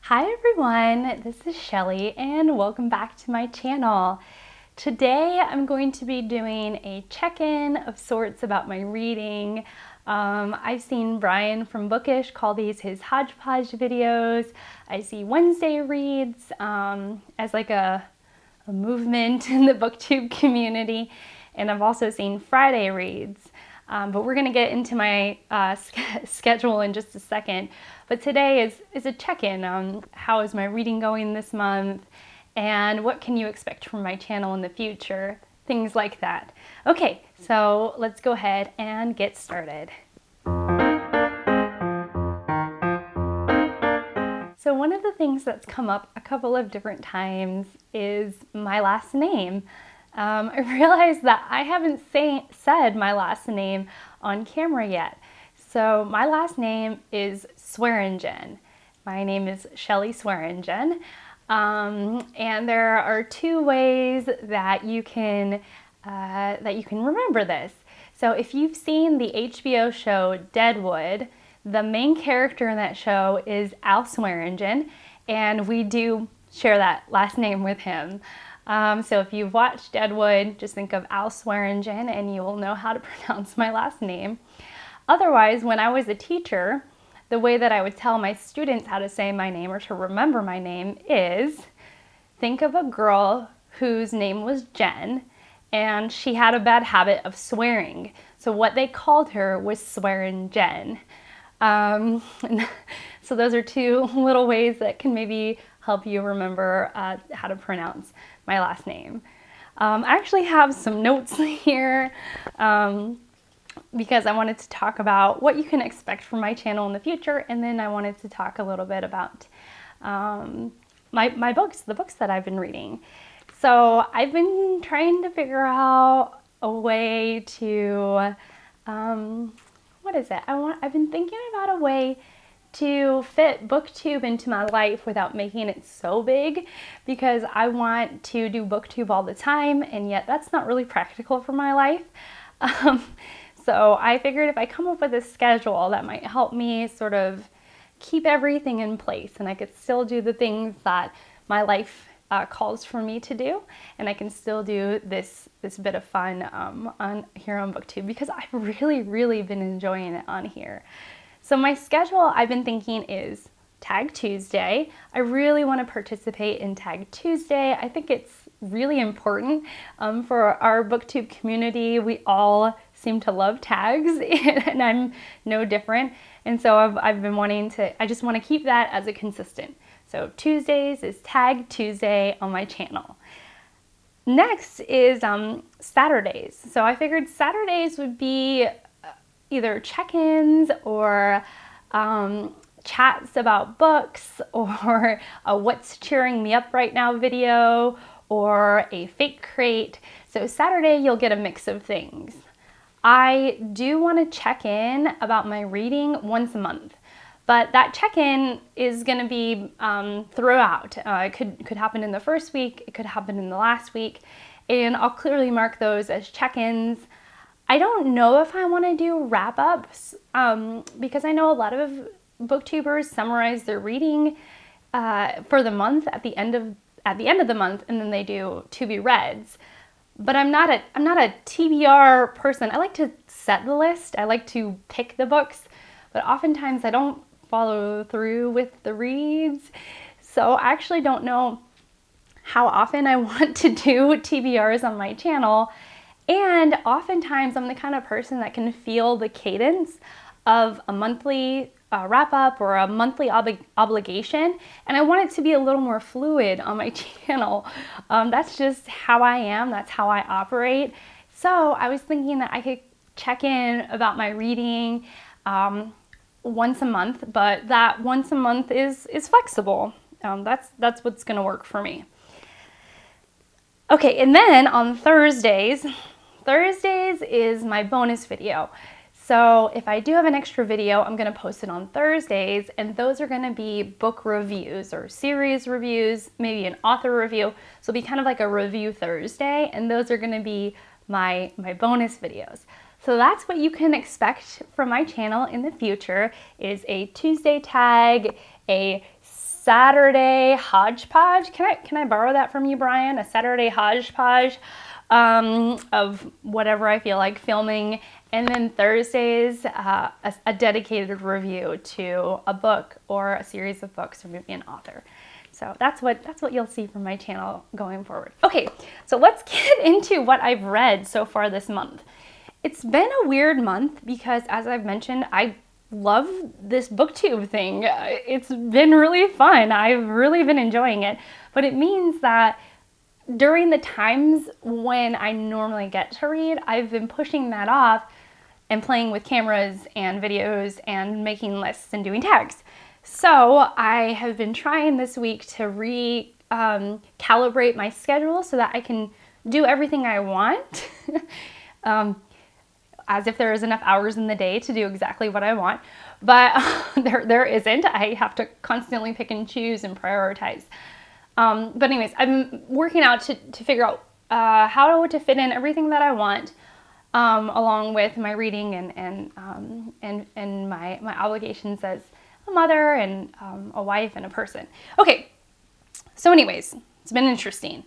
Hi everyone, this is Shelly and welcome back to my channel. Today I'm going to be doing a check-in of sorts about my reading. I've seen Brian from Bookish call these his hodgepodge videos. I see Wednesday reads as like a movement in the booktube community, and I've also seen Friday reads. But we're going to get into my schedule in just a second. But today is a check-in on how is my reading going this month and what can you expect from my channel in the future, things like that. Okay, so let's go ahead and get started. So one of the things that's come up a couple of different times is my last name. I realized that I haven't said my last name on camera yet. So my last name is Swearingen. My name is Shelly Swearingen. And there are two ways that you can remember this. So if you've seen the HBO show Deadwood, the main character in that show is Al Swearingen, and we do share that last name with him. So if you've watched Deadwood, just think of Al Swearingen and you will know how to pronounce my last name. Otherwise, when I was a teacher, the way that I would tell my students how to say my name or to remember my name is, think of a girl whose name was Jen and she had a bad habit of swearing. So what they called her was Swearing Jen. So those are two little ways that can maybe help you remember how to pronounce my last name. I actually have some notes here because I wanted to talk about what you can expect from my channel in the future, and then I wanted to talk a little bit about my books, the books that I've been reading. So I've been trying to figure out a way to, I've been thinking about a way to fit booktube into my life without making it so big, because I want to do booktube all the time, and yet that's not really practical for my life. So I figured if I come up with a schedule that might help me sort of keep everything in place, and I could still do the things that my life calls for me to do, and I can still do this bit of fun here on booktube, because I've really been enjoying it on here. So my schedule, I've been thinking, is Tag Tuesday. I really want to participate in Tag Tuesday. I think it's really important for our booktube community. We all seem to love tags, and I'm no different. And so I've been wanting to, I just want to keep that as a consistent. So Tuesdays is Tag Tuesday on my channel. Next is Saturdays. So I figured Saturdays would be either check-ins or chats about books, or a what's cheering me up right now video, or a fake crate. So Saturday you'll get a mix of things. I do want to check in about my reading once a month, but that check-in is going to be throughout. It could happen in the first week, it could happen in the last week, and I'll clearly mark those as check-ins. I don't know if I want to do wrap-ups because I know a lot of booktubers summarize their reading for the month at the end of the month, and then they do to-be-reads. But I'm not a TBR person. I like to set the list. I like to pick the books, but oftentimes I don't follow through with the reads. So I actually don't know how often I want to do TBRs on my channel. And oftentimes I'm the kind of person that can feel the cadence of a monthly wrap-up or a monthly obligation, and I want it to be a little more fluid on my channel. That's just how I am, that's how I operate. So I was thinking that I could check in about my reading once a month, but that once a month is flexible. That's what's gonna work for me. Okay, and then on Thursdays is my bonus video. So if I do have an extra video, I'm going to post it on Thursdays, and those are going to be book reviews or series reviews, maybe an author review. So it'll be kind of like a review Thursday, and those are going to be my bonus videos. So that's what you can expect from my channel in the future, is a Tuesday tag, a Saturday hodgepodge. Can I borrow that from you, Brian? A Saturday hodgepodge of whatever I feel like filming. And then Thursdays, a dedicated review to a book or a series of books or maybe an author. So that's what you'll see from my channel going forward. Okay, so let's get into what I've read so far this month. It's been a weird month because, as I've mentioned, I love this booktube thing. It's been really fun. I've really been enjoying it, but it means that during the times when I normally get to read, I've been pushing that off and playing with cameras and videos and making lists and doing tags. So I have been trying this week to calibrate my schedule so that I can do everything I want, as if there is enough hours in the day to do exactly what I want. But there isn't. I have to constantly pick and choose and prioritize. But anyways, I've been working out to figure out how to fit in everything that I want, along with my reading and my obligations as a mother and a wife and a person. Okay, so anyways, it's been interesting.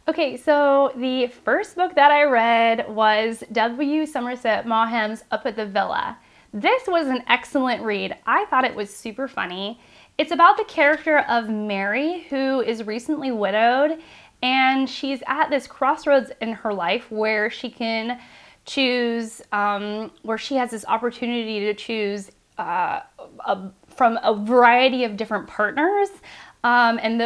Okay, so the first book that I read was Somerset Maugham's Up at the Villa. This was an excellent read. I thought it was super funny. It's about the character of Mary, who is recently widowed, and she's at this crossroads in her life where she can choose, where she has this opportunity to choose from a variety of different partners, and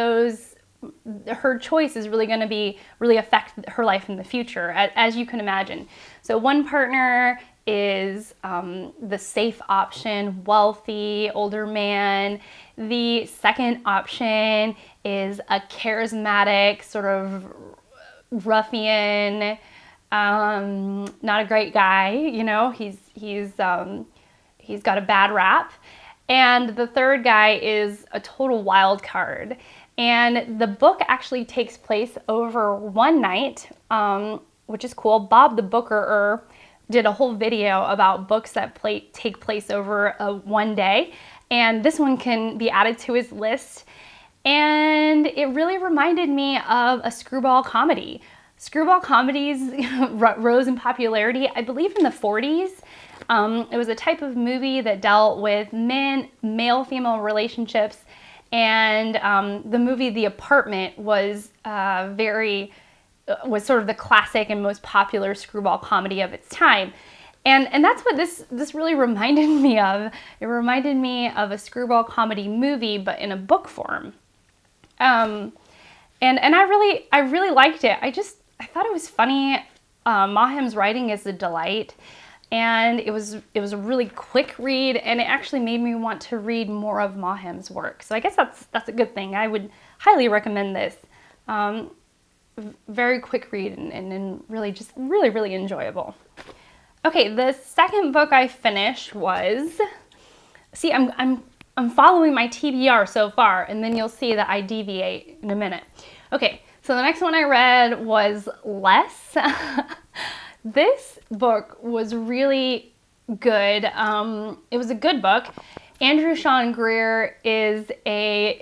her choice is really going to really affect her life in the future, as you can imagine. So one partner is the safe option, wealthy, older man. The second option is a charismatic, sort of ruffian, not a great guy, you know, he's got a bad rap. And the third guy is a total wild card. And the book actually takes place over one night, which is cool. Bob the Booker did a whole video about books that take place over one day. And this one can be added to his list. And it really reminded me of a screwball comedy. Screwball comedies rose in popularity, I believe, in the 40s. It was a type of movie that dealt with male-female relationships, and the movie The Apartment was was sort of the classic and most popular screwball comedy of its time. And that's what this really reminded me of. It reminded me of a screwball comedy movie, but in a book form. And I really liked it. I thought it was funny. Maugham's writing is a delight. And it was a really quick read, and it actually made me want to read more of Maugham's work. So I guess that's a good thing. I would highly recommend this. Very quick read and really just really enjoyable. Okay, the second book I finished was, see, I'm following my TBR so far, and then you'll see that I deviate in a minute. Okay, so the next one I read was Less. This book was really good. It was a good book. Andrew Sean Greer is a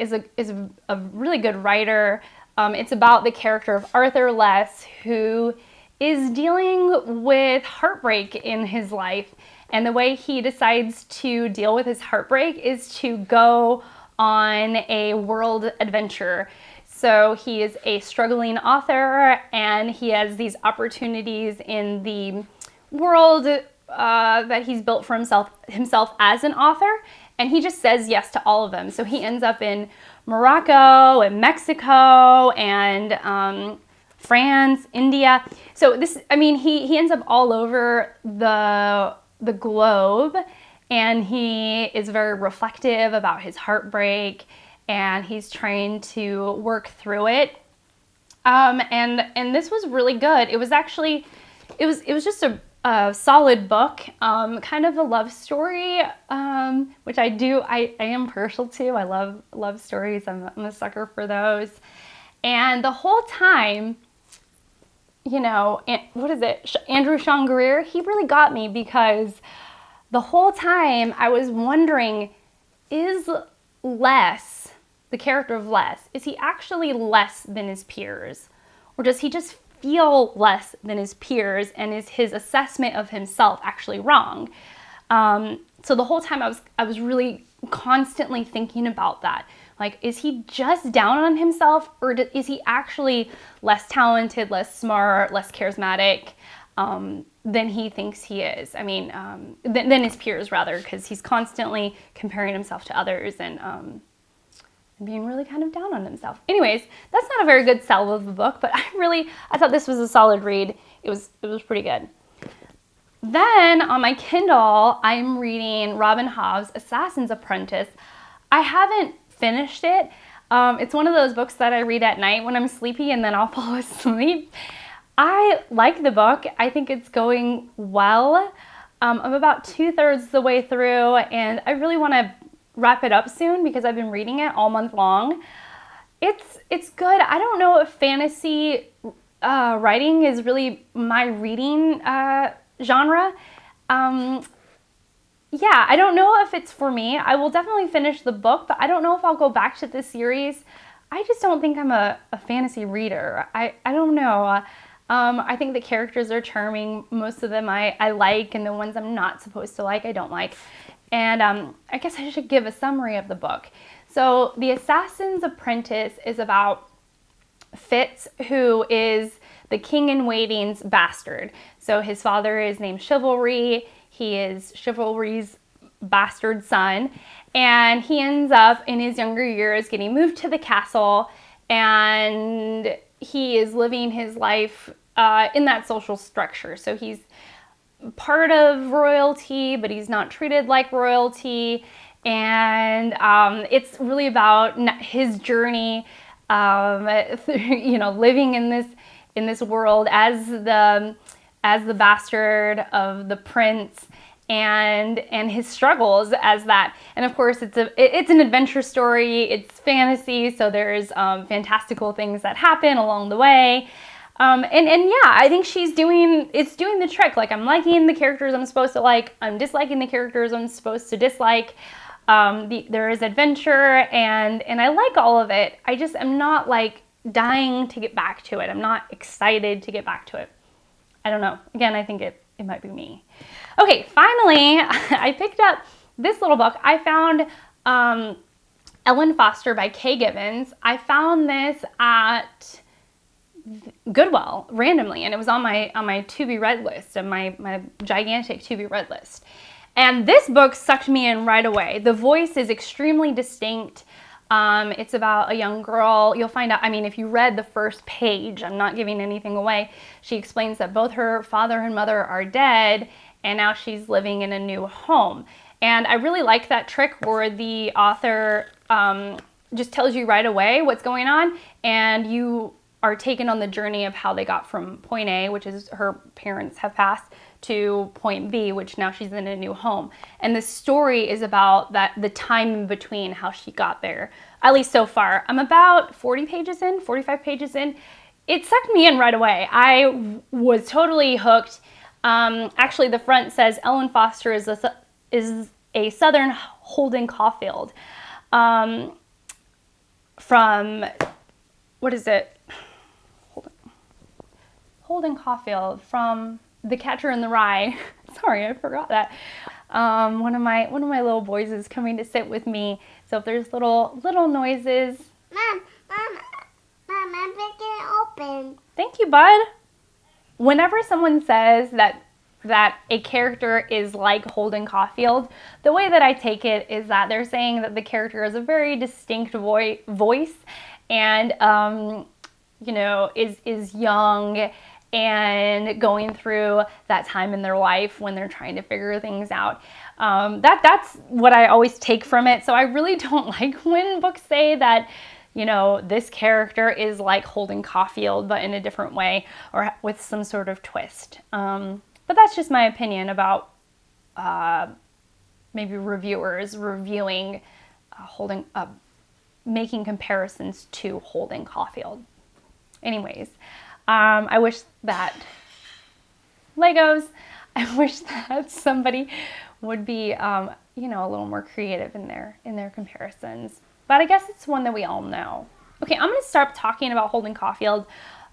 really good writer. It's about the character of Arthur Less, who is dealing with heartbreak in his life. And the way he decides to deal with his heartbreak is to go on a world adventure. So he is a struggling author, and he has these opportunities in the world that he's built for himself as an author, and he just says yes to all of them. So he ends up in Morocco and Mexico and France, India. So he ends up all over the globe, and he is very reflective about his heartbreak, and he's trying to work through it. And this was really good. It was just a solid book, kind of a love story, which I am partial to. I love stories. I'm a sucker for those. And the whole time, you know, Andrew Sean Greer, he really got me, because the whole time I was wondering, is Less the character of Les, is he actually less than his peers? Or does he just feel less than his peers, and is his assessment of himself actually wrong? So the whole time I was really constantly thinking about that. Like, is he just down on himself, or is he actually less talented, less smart, less charismatic than he thinks he is? I mean, than his peers, rather, because he's constantly comparing himself to others and being really kind of down on himself. Anyways, that's not a very good sell of the book, but I thought this was a solid read. It was pretty good. Then on my Kindle, I'm reading Robin Hobb's Assassin's Apprentice. I haven't finished it. It's one of those books that I read at night when I'm sleepy and then I'll fall asleep. I like the book. I think it's going well. I'm about 2/3 the way through, and I really want to wrap it up soon because I've been reading it all month long. It's good. I don't know if fantasy writing is really my reading genre. Yeah, I don't know if it's for me. I will definitely finish the book, but I don't know if I'll go back to this series. I just don't think I'm a fantasy reader. I don't know. I think the characters are charming. Most of them I like, and the ones I'm not supposed to like, I don't like. And I guess I should give a summary of the book. So The Assassin's Apprentice is about Fitz, who is the king-in-waiting's bastard. So his father is named Chivalry. He is Chivalry's bastard son. And he ends up, in his younger years, getting moved to the castle. And he is living his life in that social structure. So he's part of royalty, but he's not treated like royalty. And it's really about his journey, living in this world as the bastard of the prince, and his struggles as that. And of course, it's an adventure story. It's fantasy, so there's fantastical things that happen along the way. And yeah, I think it's doing the trick. Like, I'm liking the characters I'm supposed to like. I'm disliking the characters I'm supposed to dislike. There is adventure, and I like all of it. I just am not like dying to get back to it. I'm not excited to get back to it. I don't know. Again, I think it might be me. Okay, finally, I picked up this little book. I found Ellen Foster by Kaye Gibbons. I found this at Goodwill randomly, and it was on my to be read list, and my gigantic to be read list. And this book sucked me in right away. The voice is extremely distinct. It's about a young girl. You'll find out, I mean, if you read the first page, I'm not giving anything away, she explains that both her father and mother are dead, and now she's living in a new home. And I really like that trick where the author just tells you right away what's going on, and you are taken on the journey of how they got from point A, which is her parents have passed, to point B, which now she's in a new home. And the story is about the time in between, how she got there, at least so far. I'm about 45 pages in. It sucked me in right away. I was totally hooked. Actually, the front says Ellen Foster is a Southern Holden Caulfield. From, what is it? Holden Caulfield from The Catcher in the Rye. Sorry, I forgot that. One of my little boys is coming to sit with me. So if there's little noises. Mom, I'm picking it open. Thank you, bud. Whenever someone says that a character is like Holden Caulfield, the way that I take it is that they're saying that the character has a very distinct voice, and is young and going through that time in their life when they're trying to figure things out. That's what I always take from it. So I really don't like when books say that, this character is like Holden Caulfield, but in a different way or with some sort of twist. But that's just my opinion about maybe reviewers reviewing making comparisons to Holden Caulfield. Anyways, I wish that somebody would be, a little more creative in their comparisons. but I guess it's one that we all know. Okay, I'm gonna start talking about Holden Caulfield.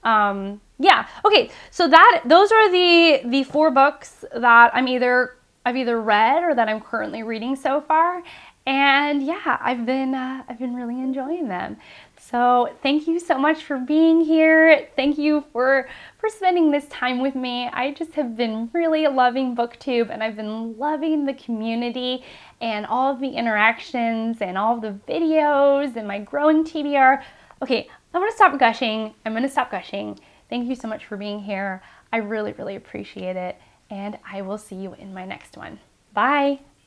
Yeah, okay, so those are the 4 books that I've either read or that I'm currently reading so far. And yeah, I've been really enjoying them. So thank you so much for being here. Thank you for spending this time with me. I just have been really loving BookTube, and I've been loving the community and all of the interactions and all of the videos and my growing TBR. Okay, I'm gonna stop gushing. Thank you so much for being here. I really, really appreciate it. And I will see you in my next one. Bye.